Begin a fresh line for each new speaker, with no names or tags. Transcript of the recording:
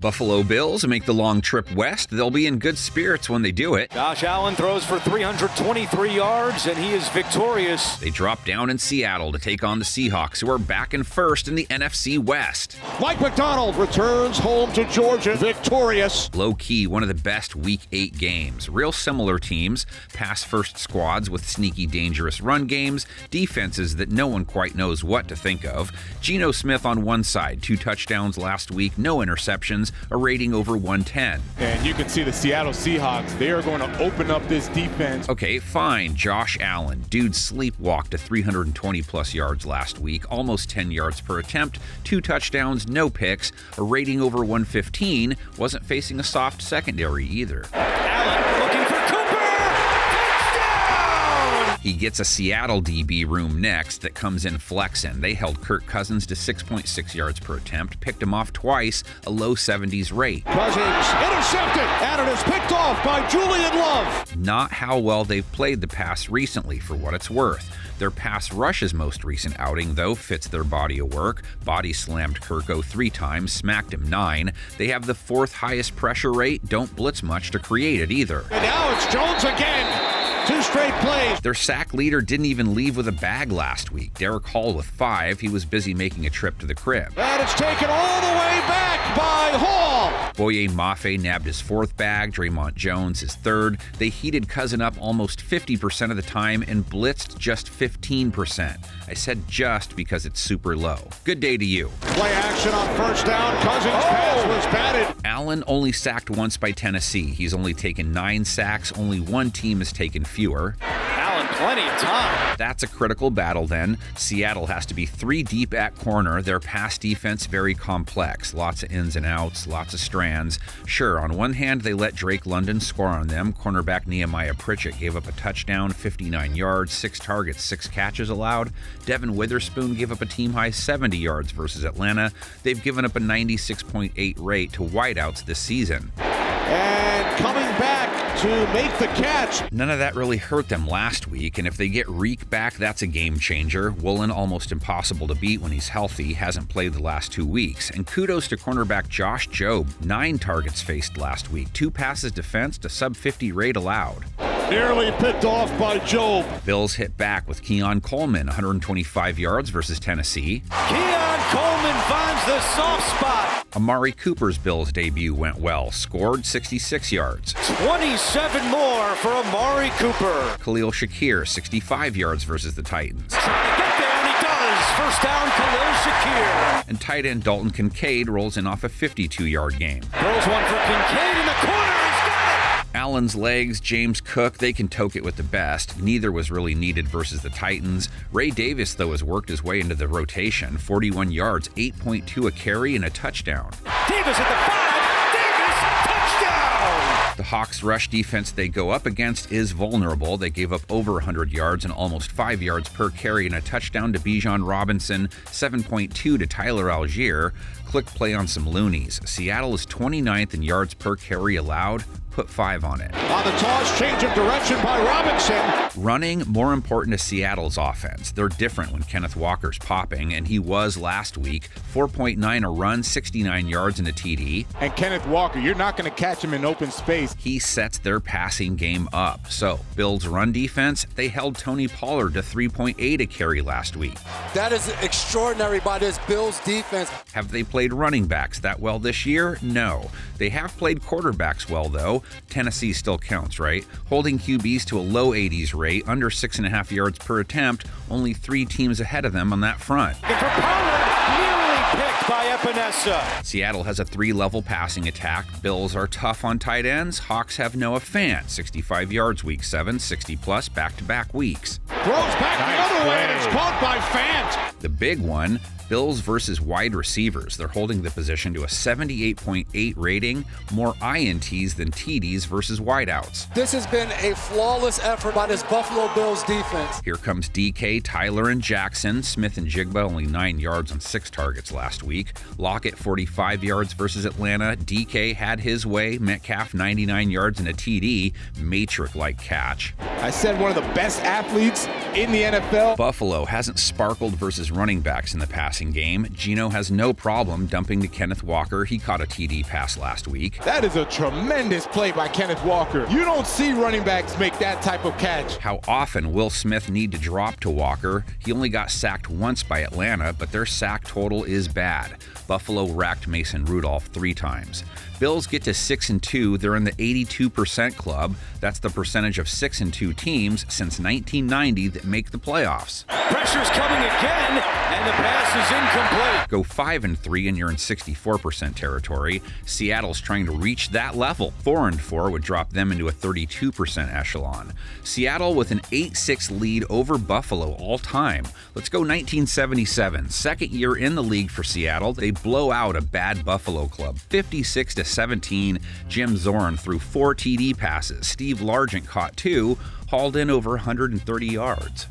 Buffalo Bills make the long trip west. They'll be in good spirits when they do it.
Josh Allen throws for 323 yards, and he is victorious.
They drop down in Seattle to take on the Seahawks, who are back in first in the NFC West.
Mike McDonald returns home to Georgia, victorious.
Low-key, one of the best Week 8 games. Real similar teams, pass-first squads with sneaky, dangerous run games, defenses that no one quite knows what to think of. Geno Smith on one side, 2 touchdowns last week, no interceptions, a rating over 110.
And you can see the Seattle Seahawks, they are going to open up this defense.
Okay, fine, Josh Allen. Dude sleepwalked to 320-plus yards last week, almost 10 yards per attempt, 2 touchdowns, no picks, a rating over 115, wasn't facing a soft secondary either.
Allen looking for Cooper! Touchdown!
He gets a Seattle DB room next that comes in flexing. They held Kirk Cousins to 6.6 yards per attempt, picked him off twice, a low 70s rate.
Cousins intercepted, and it is picked off by Julian Love.
Not how well they've played the pass recently, for what it's worth. Their pass rush's most recent outing, though, fits their body of work. Body slammed Kirko 3 times, smacked him 9. They have the 4th highest pressure rate, don't blitz much to create it either.
And now it's Jones again. 2 straight plays.
Their sack leader didn't even leave with a bag last week. Derek Hall with 5. He was busy making a trip to the crib.
And it's taken all the way back by Hall.
Boye Mafe nabbed his 4th bag, Draymond Jones his 3rd. They heated Cousin up almost 50% of the time and blitzed just 15%. I said just because it's super low. Good day to you.
Play action on first down. Cousins' pass was batted.
Allen only sacked once by Tennessee. He's only taken 9 sacks. Only one team has taken fewer.
Allen, plenty of time.
That's a critical battle then. Seattle has to be 3 deep at corner. Their pass defense very complex. Lots of ins and outs, lots of strands. Sure, on one hand, they let Drake London score on them. Cornerback Nehemiah Pritchett gave up a touchdown, 59 yards, 6 targets, 6 catches allowed. Devin Witherspoon gave up a team-high 70 yards versus Atlanta. They've given up a 96.8 rate to wideouts this season.
And coming back to make the catch.
None of that really hurt them last week, and if they get Reek back, that's a game changer. Woolen almost impossible to beat when he's healthy, hasn't played the last 2 weeks. And kudos to cornerback Josh Jobe, 9 targets faced last week, 2 passes defensed, a sub-50 rate allowed.
Nearly picked off by Jobe.
Bills hit back with Keon Coleman, 125 yards versus Tennessee.
Keon Coleman finds the soft spot.
Amari Cooper's Bills debut went well, scored 66 yards.
27 more for Amari Cooper.
Khalil Shakir, 65 yards versus the Titans.
Trying to get there, and he does. First down, Khalil Shakir.
And tight end Dalton Kincaid rolls in off a 52-yard game.
Throws one for Kincaid in the corner. He's got it.
Allen's legs, James Cook, they can toke it with the best. Neither was really needed versus the Titans. Ray Davis, though, has worked his way into the rotation. 41 yards, 8.2 a carry, and a touchdown.
Davis at the 5.
The Hawks' rush defense they go up against is vulnerable. They gave up over 100 yards and almost 5 yards per carry and a touchdown to Bijan Robinson, 7.2 to Tyler Algier. Click play on some loonies. Seattle is 29th in yards per carry allowed. Put 5 on it.
On the toss, change of direction by Robinson.
Running, more important to Seattle's offense. They're different when Kenneth Walker's popping, and he was last week. 4.9 a run, 69 yards and a TD.
And Kenneth Walker, you're not going to catch him in open space.
He sets their passing game up. So, Bills' run defense, they held Tony Pollard to 3.8 a carry last week.
That is extraordinary by this Bills defense.
Have they played running backs that well this year? No. They have played quarterbacks well, though. Tennessee still counts, right? Holding QBs to a low 80s rate, under 6.5 yards per attempt, only 3 teams ahead of them on that front.
And for Pollard, nearly picked by Epinesa.
Seattle has a 3-level passing attack. Bills are tough on tight ends. Hawks have Noah Fant, 65 yards week 7, 60-plus back-to-back weeks.
Throws back the other way, and it's caught by Fant.
The big one, Bills versus wide receivers. They're holding the position to a 78.8 rating, more INTs than TDs versus wideouts.
This has been a flawless effort by this Buffalo Bills defense.
Here comes DK, Tyler, and Jackson. Smith and Jigba only 9 yards on 6 targets last week. Lockett 45 yards versus Atlanta. DK had his way. Metcalf 99 yards and a TD. Matrix-like catch.
I said one of the best athletes in the NFL.
Buffalo hasn't sparkled versus running backs in the passing game. Geno has no problem dumping to Kenneth Walker. He caught a TD pass last week.
That is a tremendous play by Kenneth Walker. You don't see running backs make that type of catch.
How often will Smith need to drop to Walker? He only got sacked once by Atlanta, but their sack total is bad. Buffalo racked Mason Rudolph 3 times. Bills get to 6-2. They're in the 82% club. That's the percentage of 6-2 teams since 1990 that make the playoffs.
Pressure's coming again, and the pass is incomplete.
Go 5-3 and you're in 64% territory. Seattle's trying to reach that level. 4-4 would drop them into a 32% echelon. Seattle with an 8-6 lead over Buffalo all time. Let's go 1977. Second year in the league for Seattle. They blow out a bad Buffalo club, 56-17. Jim Zorn threw 4 TD passes. Steve Largent caught 2, hauled in over 130 yards.